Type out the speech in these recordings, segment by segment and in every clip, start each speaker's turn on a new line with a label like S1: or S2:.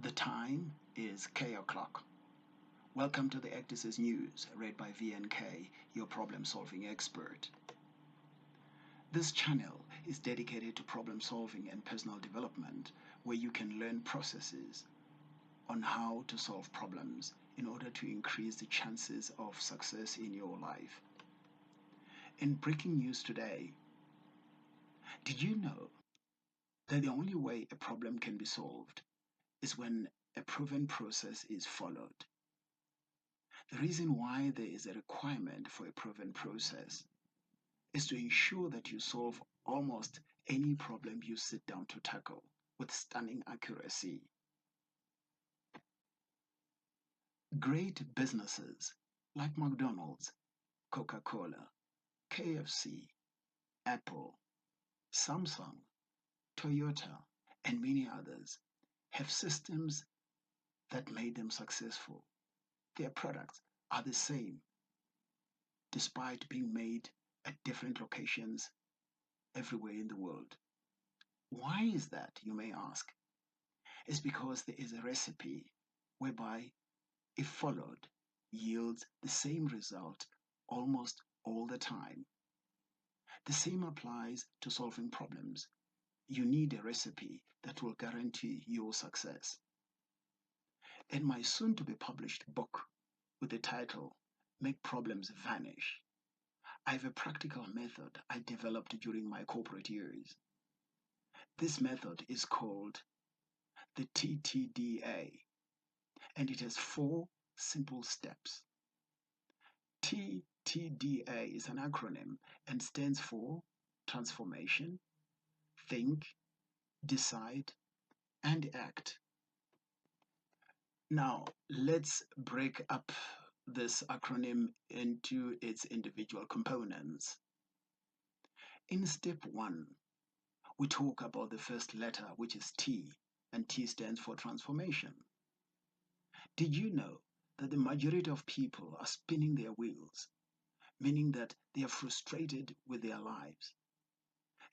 S1: The time is K o'clock. Welcome to the Ecdysis News, read by VNK, your problem solving expert. This channel is dedicated to problem solving and personal development, where you can learn processes on how to solve problems in order to increase the chances of success in your life. In breaking news today, did you know that the only way a problem can be solved is when a proven process is followed? The reason why there is a requirement for a proven process is to ensure that you solve almost any problem you sit down to tackle with stunning accuracy. Great businesses like McDonald's, Coca-Cola, KFC, Apple, Samsung, Toyota, and many others have systems that made them successful. Their products are the same despite being made at different locations everywhere in the world. Why is that, you may ask? It's because there is a recipe whereby, if followed, yields the same result almost all the time. The same applies to solving problems. You need a recipe that will guarantee your success. In my soon to be published book with the title Make Problems Vanish, I have a practical method I developed during my corporate years. This method is called the TTDA, and it has 4 simple steps. TTDA is an acronym and stands for Transformation, Think, Decide, and Act. Now, let's break up this acronym into its individual components. In step 1, we talk about the first letter, which is T, and T stands for transformation. Did you know that the majority of people are spinning their wheels, meaning that they are frustrated with their lives?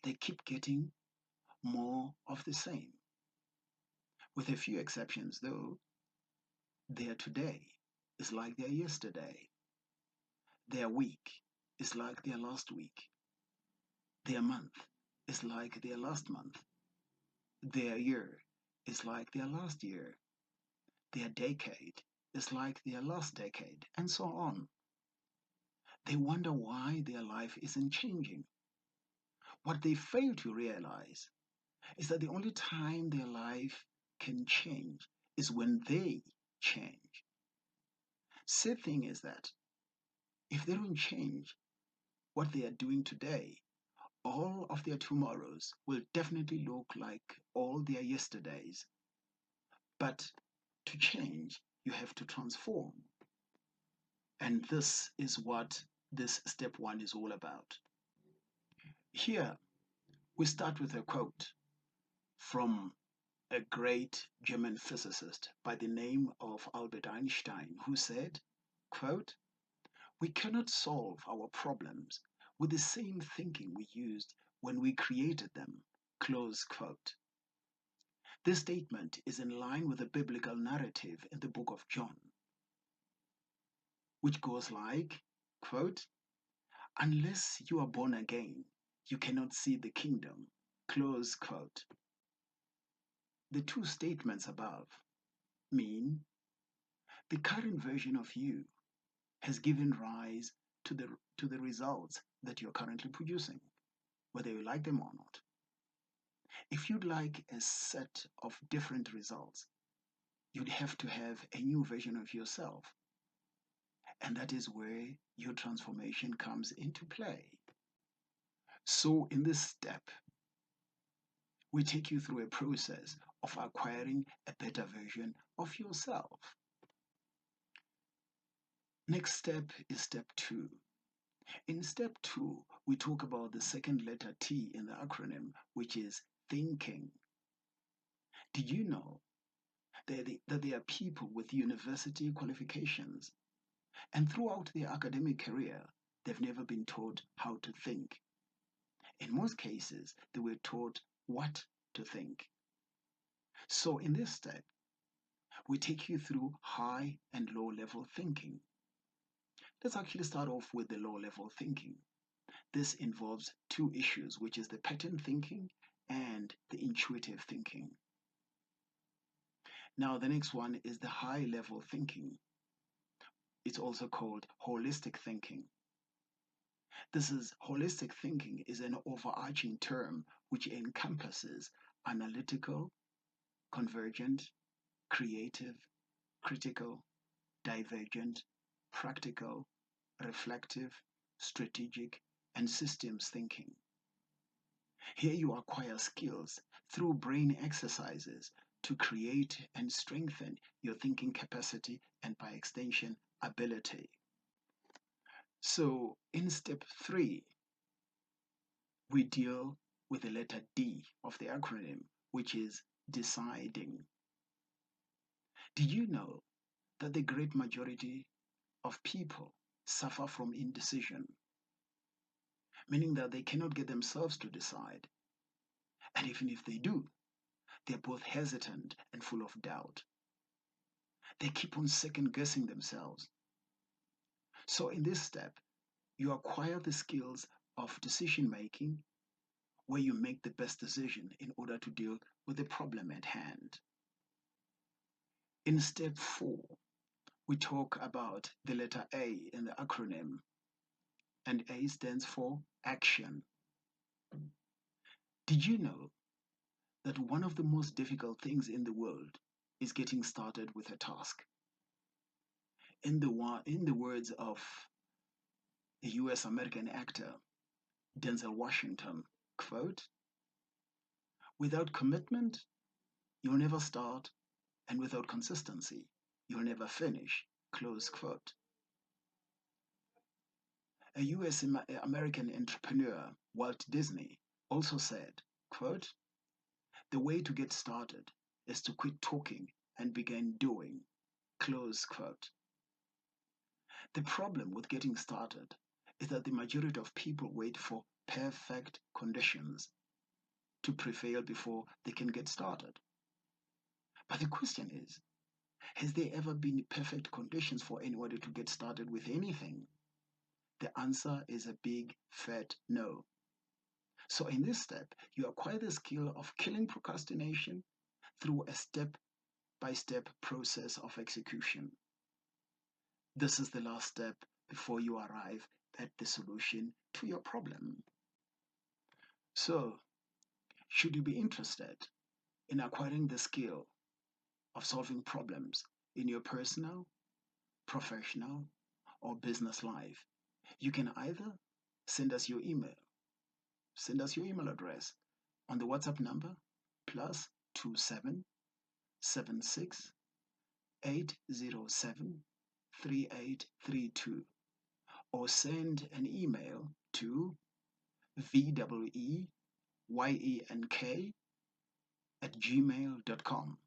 S1: They keep getting more of the same. With a few exceptions, though, their today is like their yesterday. Their week is like their last week. Their month is like their last month. Their year is like their last year. Their decade is like their last decade, and so on. They wonder why their life isn't changing. What they fail to realize is that the only time their life can change is when they change. Sad thing is that if they don't change what they are doing today, all of their tomorrows will definitely look like all their yesterdays. But to change, you have to transform. And this is what this step 1 is all about. Here, we start with a quote from a great German physicist by the name of Albert Einstein, who said, quote, "We cannot solve our problems with the same thinking we used when we created them." Close quote. This statement is in line with the biblical narrative in the book of John, which goes like, quote, "Unless you are born again, you cannot see the kingdom." Close quote. The 2 statements above mean the current version of you has given rise to the results that you're currently producing, whether you like them or not. If you'd like a set of different results, you'd have to have a new version of yourself. And that is where your transformation comes into play. So in this step, we take you through a process of acquiring a better version of yourself. Next step is step 2. In step 2, we talk about the second letter T in the acronym, which is thinking. Did you know that there are people with university qualifications, and throughout their academic career, they've never been taught how to think? In most cases, they were taught what to think. So in this step, we take you through high and low level thinking. Let's actually start off with the low level thinking. This involves two issues, which is the pattern thinking and the intuitive thinking. Now, the next one is the high level thinking. It's also called holistic thinking. Holistic thinking is an overarching term which encompasses analytical, convergent, creative, critical, divergent, practical, reflective, strategic, and systems thinking. Here you acquire skills through brain exercises to create and strengthen your thinking capacity and, by extension, ability. So, in step 3, we deal with the letter D of the acronym, which is deciding. Did you know that the great majority of people suffer from indecision, meaning that they cannot get themselves to decide? And even if they do, they're both hesitant and full of doubt. They keep on second guessing themselves. So, in this step, you acquire the skills of decision making where you make the best decision in order to deal with the problem at hand. In step 4, we talk about the letter A in the acronym, and A stands for action. Did you know that one of the most difficult things in the world is getting started with a task? In the words of a US American actor, Denzel Washington, quote, "Without commitment, you'll never start, and without consistency, you'll never finish," close quote. A US American entrepreneur, Walt Disney, also said, quote, "The way to get started is to quit talking and begin doing," close quote. The problem with getting started is that the majority of people wait for perfect conditions to prevail before they can get started. But the question is, has there ever been perfect conditions for anybody to get started with anything? The answer is a big, fat no. So in this step, you acquire the skill of killing procrastination through a step-by-step process of execution. This is the last step before you arrive at the solution to your problem. So, should you be interested in acquiring the skill of solving problems in your personal, professional, or business life, you can either send us your email address on the WhatsApp number +27 76 807 3832, or send an email to vweyenk@gmail.com.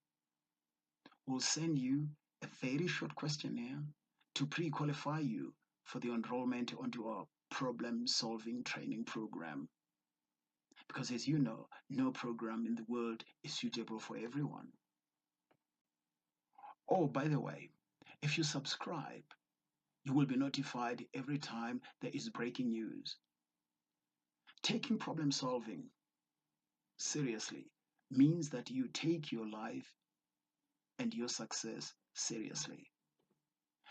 S1: We'll send you a very short questionnaire to pre-qualify you for the enrollment onto our problem-solving training program. Because as you know, no program in the world is suitable for everyone. Oh, by the way, if you subscribe, you will be notified every time there is breaking news. Taking problem solving seriously means that you take your life and your success seriously.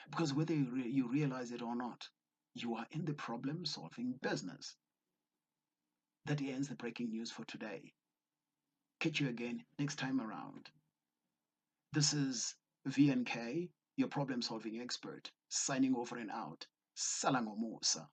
S1: Because whether you realize it or not, you are in the problem solving business. That ends the breaking news for today. Catch you again next time around. This is VNK, your problem solving expert, signing over and out. Salangomusa.